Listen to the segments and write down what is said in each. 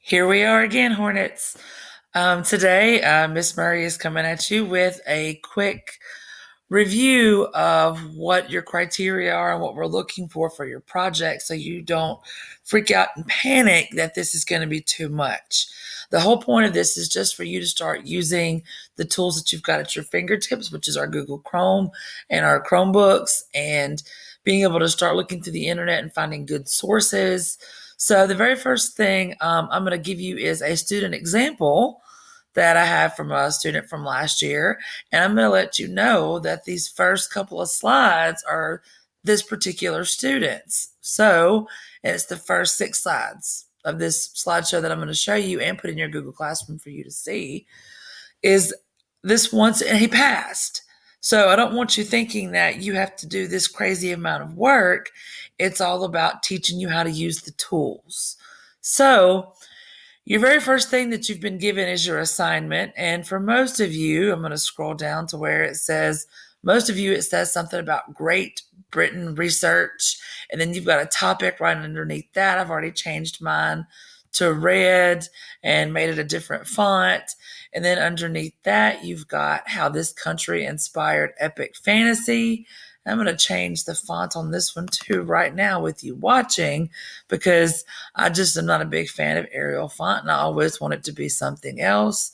Here we are again, Hornets. Today, Miss Murray is coming at you with a quick review of what your criteria are and what we're looking for your project so you don't freak out and panic that this is going to be too much. The whole point of this is just for you to start using the tools that you've got at your fingertips, which is our Google Chrome and our Chromebooks, and being able to start looking through the internet and finding good sources. So the very first thing I'm going to give you is a student example that I have from a student from last year. And I'm going to let you know that these first couple of slides are this particular student's. So it's the first 6 slides of this slideshow that I'm going to show you and put in your Google Classroom for you to see is this once, and he passed. So I don't want you thinking that you have to do this crazy amount of work. It's all about teaching you how to use the tools. So your very first thing that you've been given is your assignment. And for most of you, I'm going to scroll down to where it says, most of you, it says something about Great Britain research. And then you've got a topic right underneath that. I've already changed mine to red and made it a different font. And then underneath that, you've got how this country inspired epic fantasy. I'm going to change the font on this one too right now with you watching, because I just am not a big fan of Arial font and I always want it to be something else.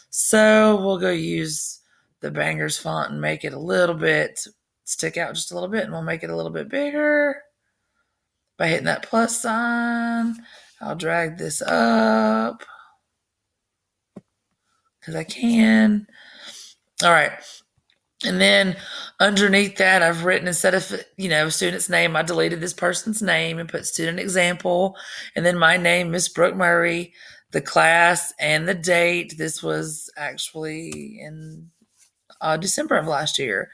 So we'll go use the Bangers font and make it a little bit, stick out just a little bit, and we'll make it a little bit bigger by hitting that plus sign. I'll drag this up because I can. All right. And then underneath that, I've written, instead of, student's name, I deleted this person's name and put student example. And then my name, Miss Brooke Murray, the class, and the date. This was actually in December of last year.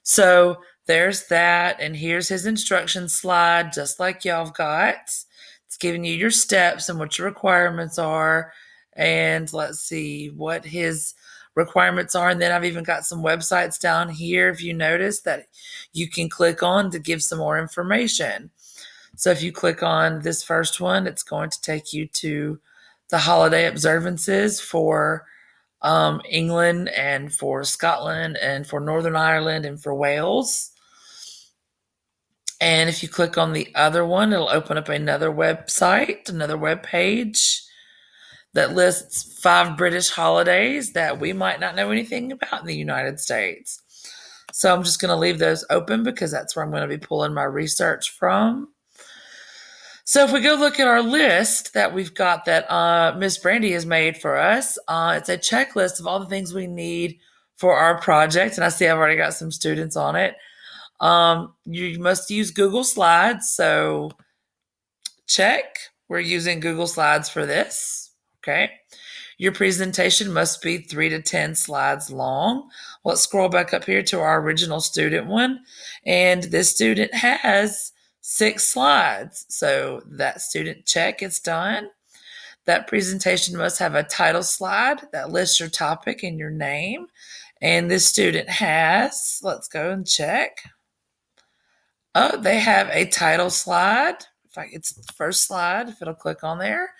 So there's that. And here's his instruction slide, just like y'all have got. It's giving you your steps and what your requirements are. And let's see what his requirements are. And then I've even got some websites down here, if you notice, that you can click on to give some more information. So if you click on this first one, it's going to take you to the holiday observances for England and for Scotland and for Northern Ireland and for Wales. And if you click on the other one, it'll open up another website, another web page that lists 5 British holidays that we might not know anything about in the United States. So I'm just going to leave those open because that's where I'm going to be pulling my research from. So if we go look at our list that we've got that Miss Brandy has made for us, it's a checklist of all the things we need for our project. And I see I've already got some students on it. You must use Google Slides. So check, we're using Google Slides for this. Okay. Your presentation must be 3 to 10 slides long. Let's scroll back up here to our original student one. And this student has 6 slides. So that student check is done. That presentation must have a title slide that lists your topic and your name. And this student has, let's go and check. Oh, they have a title slide. It's the first slide, if it'll click on there.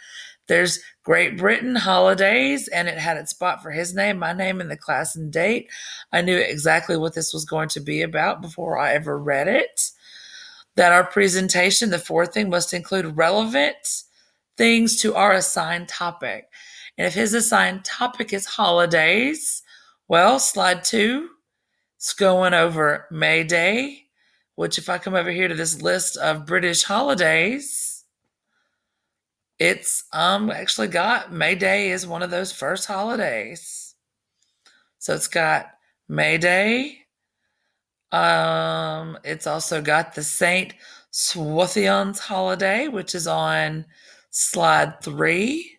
There's Great Britain holidays, and it had its spot for his name, my name, and the class and date. I knew exactly what this was going to be about before I ever read it. That our presentation, the 4th thing, must include relevant things to our assigned topic. And if his assigned topic is holidays, well, slide 2 is going over May Day, which if I come over here to this list of British holidays, it's actually got May Day is one of those first holidays. So it's got May Day. It's also got the Saint Swathians holiday, which is on slide 3.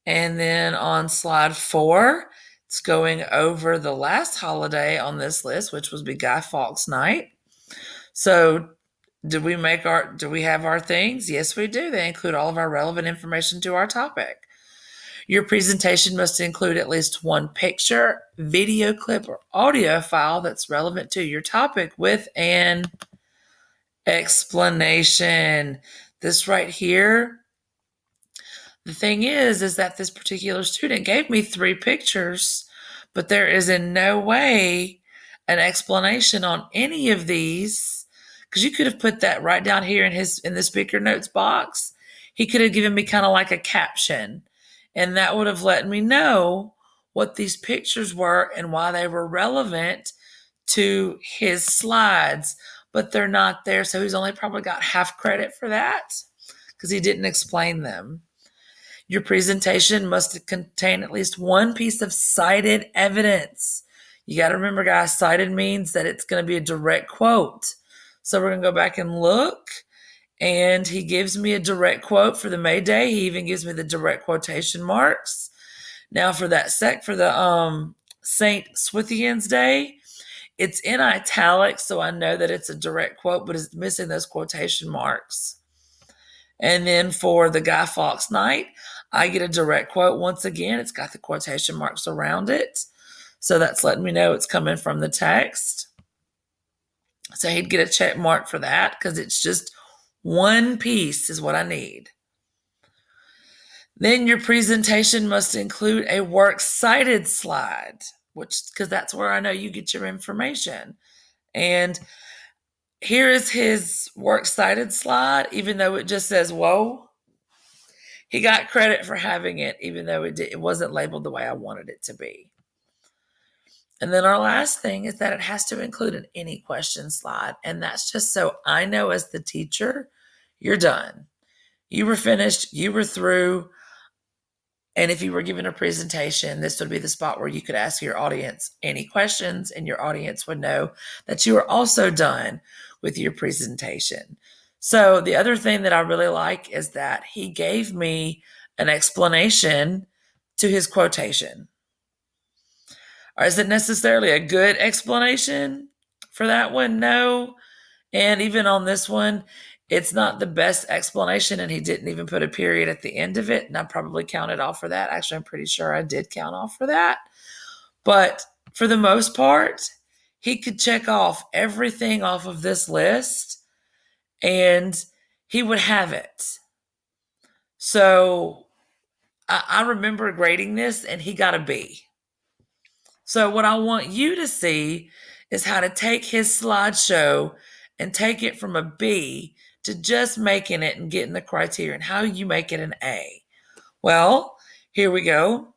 And then on slide 4, it's going over the last holiday on this list, which would be Guy Fawkes Night. So do we have our things? Yes, we do. They include all of our relevant information to our topic. Your presentation must include at least 1 picture, video clip, or audio file that's relevant to your topic with an explanation. This right here, the thing is that this particular student gave me 3 pictures, but there is in no way an explanation on any of these, because you could have put that right down here in the speaker notes box. He could have given me kind of like a caption, and that would have let me know what these pictures were and why they were relevant to his slides, but they're not there, so he's only probably got half credit for that because he didn't explain them. Your presentation must contain at least one piece of cited evidence. You got to remember, guys, cited means that it's going to be a direct quote. So we're going to go back and look, and he gives me a direct quote for the May Day. He even gives me the direct quotation marks. Now for the St. Swithian's Day, it's in italics, so I know that it's a direct quote, but it's missing those quotation marks. And then for the Guy Fawkes night, I get a direct quote. Once again, it's got the quotation marks around it. So that's letting me know it's coming from the text. So he'd get a check mark for that because it's just one piece is what I need. Then your presentation must include a works cited slide, because that's where I know you get your information. And here is his works cited slide, even though it just says, whoa. He got credit for having it, even though it wasn't labeled the way I wanted it to be. And then our last thing is that it has to include an any question slide. And that's just so I know as the teacher, you're done. You were finished, you were through. And if you were given a presentation, this would be the spot where you could ask your audience any questions, and your audience would know that you are also done with your presentation. So the other thing that I really like is that he gave me an explanation to his quotation. Or is it necessarily a good explanation for that one? No. And even on this one, it's not the best explanation, and he didn't even put a period at the end of it, and I probably counted off for that. Actually, I'm pretty sure I did count off for that. But for the most part, he could check off everything off of this list, and he would have it. So I remember grading this, and he got a B. So what I want you to see is how to take his slideshow and take it from a B to just making it and getting the criteria, and how you make it an A. Well, here we go.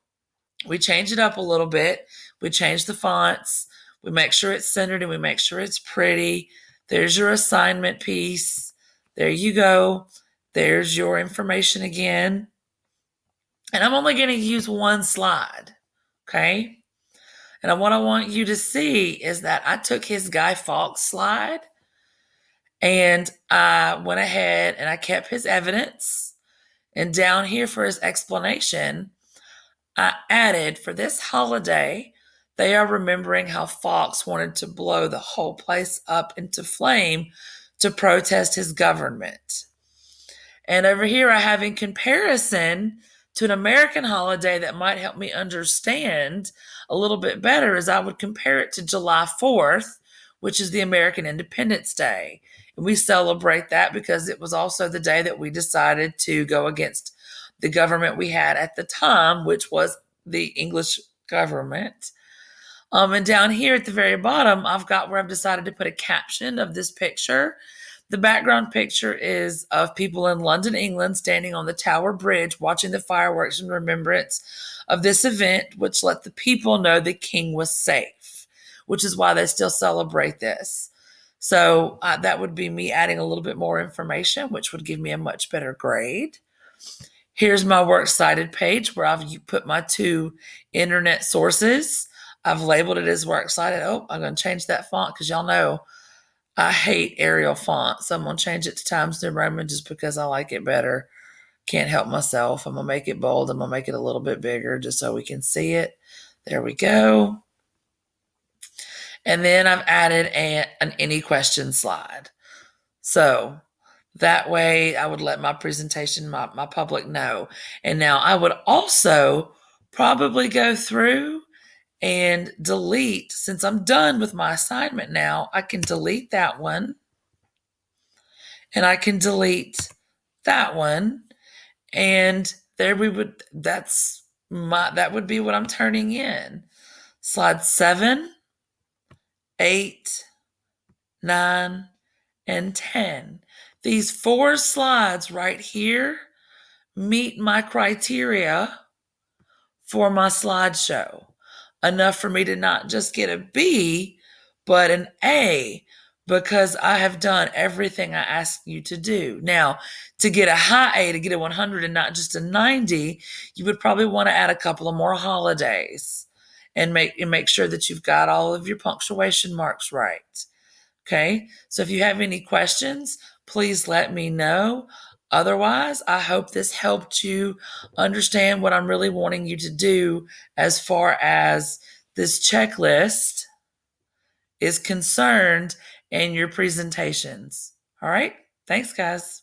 We change it up a little bit. We change the fonts. We make sure it's centered, and we make sure it's pretty. There's your assignment piece. There you go. There's your information again. And I'm only going to use one slide, okay? And what I want you to see is that I took his Guy Fawkes slide, and I went ahead and I kept his evidence. And down here for his explanation, I added, for this holiday, they are remembering how Fawkes wanted to blow the whole place up into flame to protest his government. And over here, I have in comparison to an American holiday that might help me understand a little bit better, is I would compare it to July 4th, which is the American Independence Day. And we celebrate that because it was also the day that we decided to go against the government we had at the time, which was the English government. And down here at the very bottom, I've got where I've decided to put a caption of this picture. The background picture is of people in London, England, standing on the Tower Bridge, watching the fireworks in remembrance of this event, which let the people know the king was safe, which is why they still celebrate this. So that would be me adding a little bit more information, which would give me a much better grade. Here's my works cited page where I've put my 2 internet sources. I've labeled it as works cited. Oh, I'm going to change that font because y'all know I hate Arial font. So I'm going to change it to Times New Roman just because I like it better. Can't help myself. I'm going to make it bold. I'm going to make it a little bit bigger just so we can see it. There we go. And then I've added an any question slide. So that way I would let my presentation, my public know. And now I would also probably go through and delete, since I'm done with my assignment now, I can delete that one. And I can delete that one. And that would be what I'm turning in. Slide 7, 8, 9, and 10. These 4 slides right here meet my criteria for my slideshow. Enough for me to not just get a B, but an A, because I have done everything I asked you to do. Now, to get a high A, to get a 100 and not just a 90, you would probably want to add a couple of more holidays and make sure that you've got all of your punctuation marks right. Okay, so if you have any questions, please let me know. Otherwise, I hope this helped you understand what I'm really wanting you to do as far as this checklist is concerned in your presentations. All right, thanks, guys.